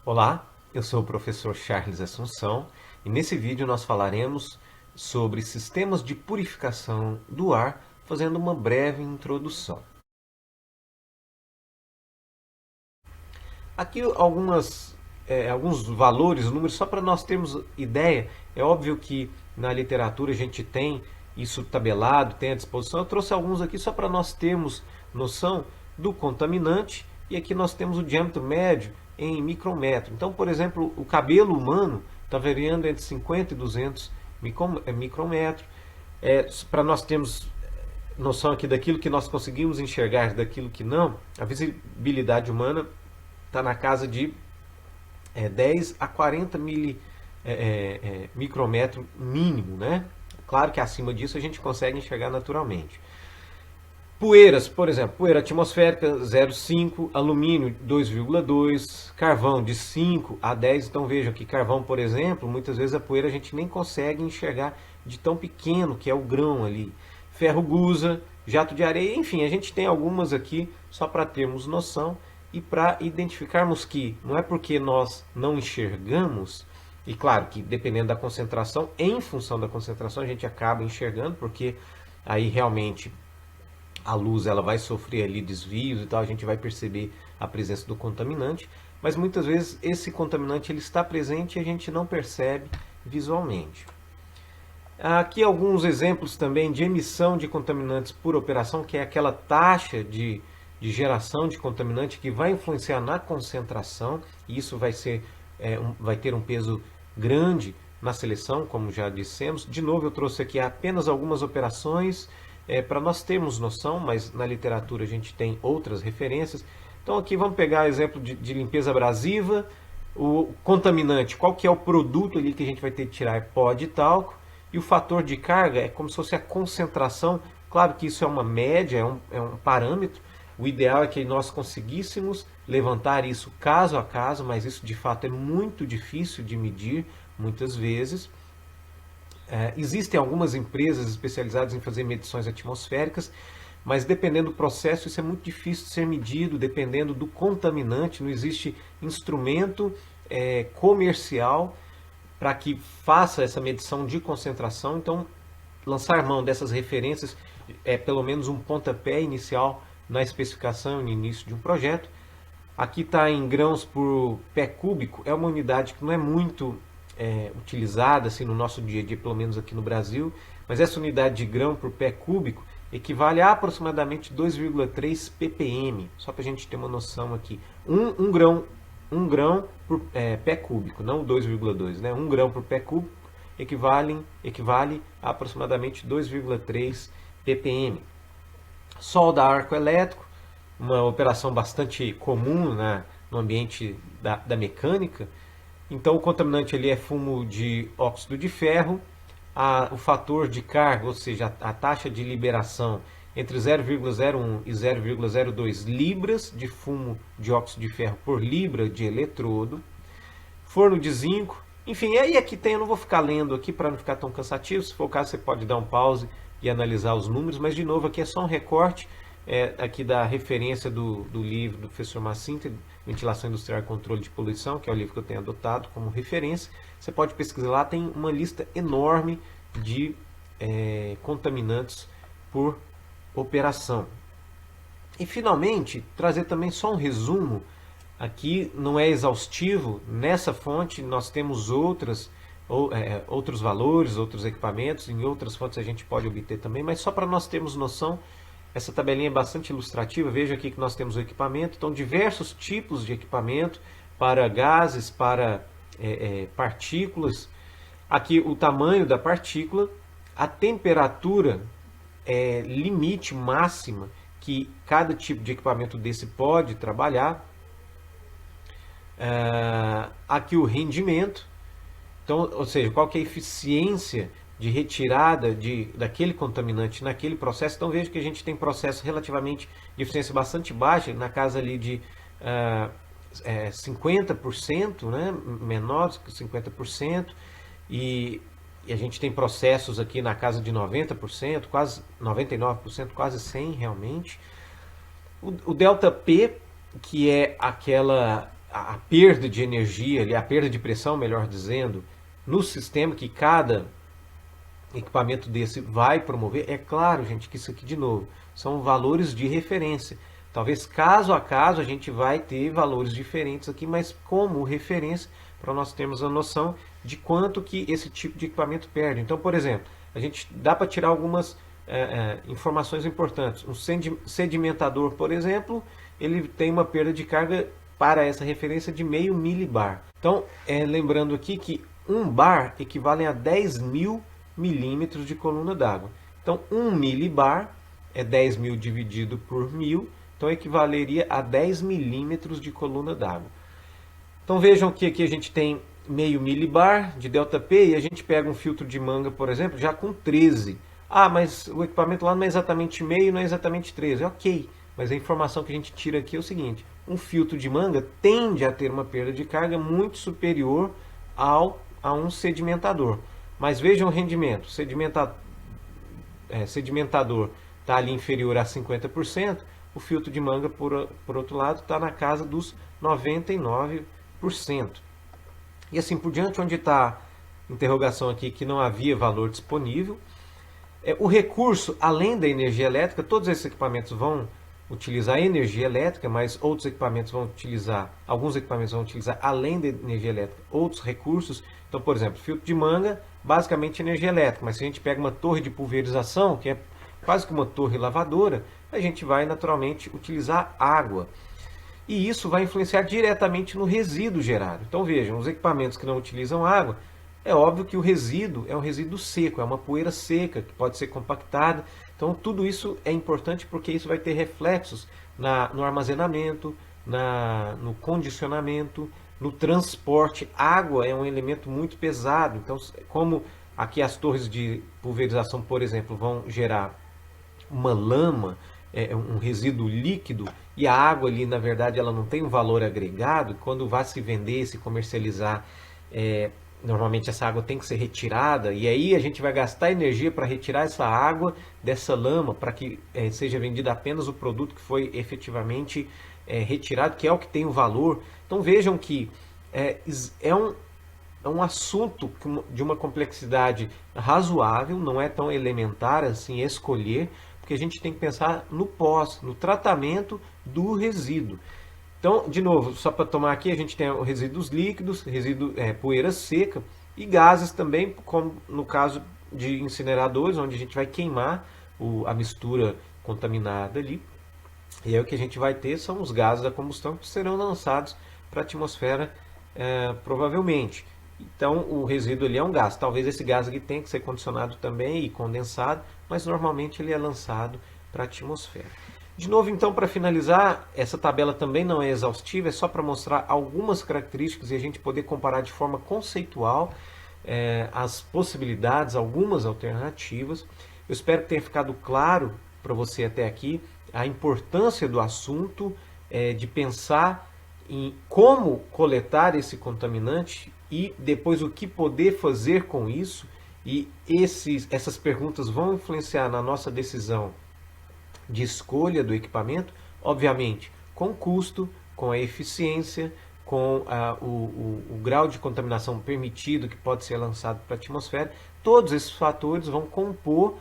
Olá, eu sou o professor Charles Assunção e nesse vídeo nós falaremos sobre sistemas de purificação do ar, fazendo uma breve introdução. Aqui alguns valores, números, só para nós termos ideia. É óbvio que na literatura a gente tem isso tabelado, tem à disposição. Eu trouxe alguns aqui só para nós termos noção do contaminante. E aqui nós temos o diâmetro médio em micrômetro. Então, por exemplo, o cabelo humano está variando entre 50 e 200 micrômetros. Para nós termos noção aqui daquilo que nós conseguimos enxergar, daquilo que não, a visibilidade humana está na casa de 10 a 40 micrômetro mínimo, né? Claro que acima disso a gente consegue enxergar naturalmente. Poeiras, por exemplo, poeira atmosférica 0,5, alumínio 2,2, carvão de 5 a 10. Então vejam que carvão, por exemplo, muitas vezes a poeira a gente nem consegue enxergar de tão pequeno que é o grão ali. Ferro gusa, jato de areia, enfim, a gente tem algumas aqui só para termos noção e para identificarmos que não é porque nós não enxergamos, e claro que dependendo da concentração, em função da concentração a gente acaba enxergando, porque aí realmente a luz ela vai sofrer ali desvios e tal, a gente vai perceber a presença do contaminante, mas muitas vezes esse contaminante ele está presente e a gente não percebe visualmente. Aqui alguns exemplos também de emissão de contaminantes por operação, que é aquela taxa de geração de contaminante que vai influenciar na concentração, e isso vai ter um peso grande na seleção, como já dissemos. De novo, eu trouxe aqui apenas algumas operações para nós termos noção, mas na literatura a gente tem outras referências. Então aqui vamos pegar exemplo de limpeza abrasiva, o contaminante, qual que é o produto ali que a gente vai ter que tirar? É pó de talco, e o fator de carga é como se fosse a concentração. Claro que isso é uma média, é um parâmetro. O ideal é que nós conseguíssemos levantar isso caso a caso, mas isso de fato é muito difícil de medir muitas vezes. Existem algumas empresas especializadas em fazer medições atmosféricas, mas dependendo do processo isso é muito difícil de ser medido, dependendo do contaminante. Não existe instrumento comercial para que faça essa medição de concentração. Então, lançar mão dessas referências é pelo menos um pontapé inicial na especificação e no início de um projeto. Aqui está em grãos por pé cúbico, é uma unidade que não é muito utilizada assim, no nosso dia a dia, pelo menos aqui no Brasil, mas essa unidade de grão por pé cúbico equivale a aproximadamente 2,3 ppm, só para a gente ter uma noção aqui. Um grão por pé cúbico, não 2,2, né? 1 grão por pé cúbico equivale a aproximadamente 2,3 ppm. Solda arco elétrico, uma operação bastante comum no ambiente da mecânica. Então o contaminante ele é fumo de óxido de ferro, o fator de carga, ou seja, a taxa de liberação entre 0,01 e 0,02 libras de fumo de óxido de ferro por libra de eletrodo, forno de zinco, enfim, aí aqui tem, eu não vou ficar lendo aqui para não ficar tão cansativo, se for o caso você pode dar um pause e analisar os números, mas de novo aqui é só um recorte aqui da referência do livro do professor Massinter, Ventilação Industrial e Controle de Poluição, que é o livro que eu tenho adotado como referência. Você pode pesquisar lá, tem uma lista enorme de contaminantes por operação. E finalmente, trazer também só um resumo, aqui não é exaustivo, nessa fonte nós temos outros valores, outros equipamentos, em outras fontes a gente pode obter também, mas só para nós termos noção. Essa tabelinha é bastante ilustrativa, veja aqui que nós temos o equipamento, então diversos tipos de equipamento para gases, para partículas. Aqui o tamanho da partícula, a temperatura limite máxima que cada tipo de equipamento desse pode trabalhar. Aqui o rendimento, então, ou seja, qual que é a eficiência de retirada daquele contaminante naquele processo. Então veja que a gente tem processo relativamente de eficiência bastante baixa, na casa ali de 50%, né, menor que 50%, e a gente tem processos aqui na casa de 90%, quase 99%, quase 100% realmente. O delta P, que é aquela a perda de energia, a perda de pressão, melhor dizendo, no sistema que cada equipamento desse vai promover. É claro, gente, que isso aqui, de novo, são valores de referência. Talvez caso a caso a gente vai ter valores diferentes aqui, mas como referência para nós termos a noção de quanto que esse tipo de equipamento perde. Então, por exemplo, a gente dá para tirar algumas informações importantes. Um sedimentador, por exemplo, ele tem uma perda de carga para essa referência de meio milibar. Então, lembrando aqui que 1 bar equivale a 10.000 milímetros de coluna d'água. Então, 1 milibar é 10.000 dividido por 1.000, então equivaleria a 10 milímetros de coluna d'água. Então vejam que aqui a gente tem meio milibar de ΔP e a gente pega um filtro de manga, por exemplo, já com 13. Ah, mas o equipamento lá não é exatamente meio, não é exatamente 13. Ok, mas a informação que a gente tira aqui é o seguinte: um filtro de manga tende a ter uma perda de carga muito superior a um sedimentador. Mas vejam o rendimento. Sedimentador está ali inferior a 50%, o filtro de manga, por outro lado, está na casa dos 99%. E assim por diante, onde está a interrogação aqui que não havia valor disponível. O recurso, além da energia elétrica, todos esses equipamentos vão utilizar energia elétrica, mas outros equipamentos vão utilizar, alguns equipamentos vão utilizar, além da energia elétrica, outros recursos. Então, por exemplo, filtro de manga, basicamente energia elétrica, mas se a gente pega uma torre de pulverização, que é quase que uma torre lavadora, a gente vai naturalmente utilizar água. E isso vai influenciar diretamente no resíduo gerado. Então vejam, os equipamentos que não utilizam água, é óbvio que o resíduo é um resíduo seco, é uma poeira seca que pode ser compactada. Então tudo isso é importante porque isso vai ter reflexos no armazenamento, no condicionamento, no transporte. Água é um elemento muito pesado, então como aqui as torres de pulverização, por exemplo, vão gerar uma lama, um resíduo líquido, e a água ali, na verdade, ela não tem um valor agregado. Quando vai se vender, se comercializar, normalmente essa água tem que ser retirada, e aí a gente vai gastar energia para retirar essa água dessa lama, para que seja vendido apenas o produto que foi efetivamente retirado, que é o que tem o valor. Então vejam que é um assunto de uma complexidade razoável, não é tão elementar assim escolher, porque a gente tem que pensar no no tratamento do resíduo. Então, de novo, só para tomar aqui, a gente tem resíduos líquidos, poeira seca e gases também, como no caso de incineradores, onde a gente vai queimar a mistura contaminada ali. E aí o que a gente vai ter são os gases da combustão que serão lançados para a atmosfera provavelmente. Então o resíduo ali é um gás. Talvez esse gás aqui tenha que ser condicionado também e condensado, mas normalmente ele é lançado para a atmosfera. De novo, então, para finalizar, essa tabela também não é exaustiva, é só para mostrar algumas características e a gente poder comparar de forma conceitual as possibilidades, algumas alternativas. Eu espero que tenha ficado claro para você até aqui a importância do assunto, de pensar em como coletar esse contaminante e depois o que poder fazer com isso. E essas perguntas vão influenciar na nossa decisão de escolha do equipamento, obviamente com custo, com a eficiência, com o grau de contaminação permitido que pode ser lançado para a atmosfera. Todos esses fatores vão compor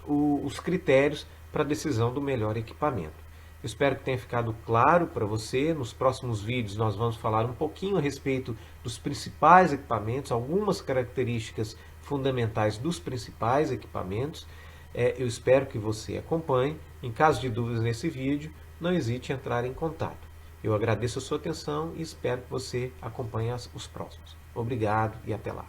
os critérios para a decisão do melhor equipamento. Eu espero que tenha ficado claro para você. Nos próximos vídeos nós vamos falar um pouquinho a respeito dos principais equipamentos, algumas características fundamentais dos principais equipamentos. Eu espero que você acompanhe. Em caso de dúvidas nesse vídeo, não hesite em entrar em contato. Eu agradeço a sua atenção e espero que você acompanhe os próximos. Obrigado e até lá.